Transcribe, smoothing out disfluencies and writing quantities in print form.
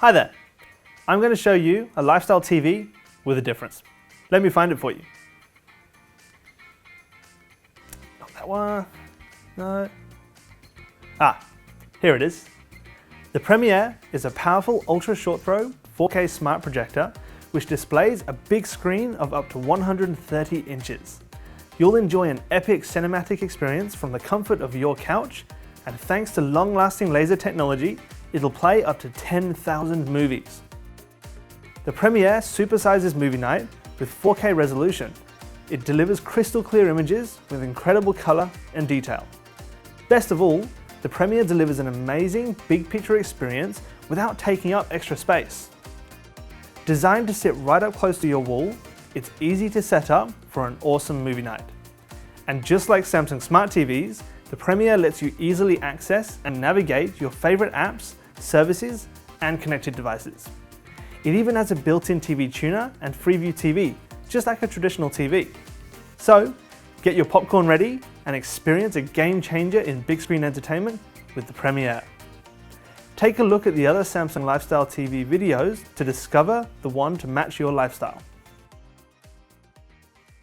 Hi there, I'm going to show you a lifestyle TV with a difference. Let me find it for you. Not that one, no. Here it is. The Premiere is a powerful ultra short throw 4K smart projector which displays a big screen of up to 130 inches. You'll enjoy an epic cinematic experience from the comfort of your couch, and thanks to long-lasting laser technology, it'll play up to 10,000 movies. The Premiere supersizes movie night with 4K resolution. It delivers crystal clear images with incredible color and detail. Best of all, the Premiere delivers an amazing big picture experience without taking up extra space. Designed to sit right up close to your wall, it's easy to set up for an awesome movie night. And just like Samsung Smart TVs, the Premiere lets you easily access and navigate your favorite apps, services, and connected devices. It even has a built-in TV tuner and Freeview TV, just like a traditional TV. So, get your popcorn ready and experience a game changer in big screen entertainment with the Premiere. Take a look at the other Samsung Lifestyle TV videos to discover the one to match your lifestyle.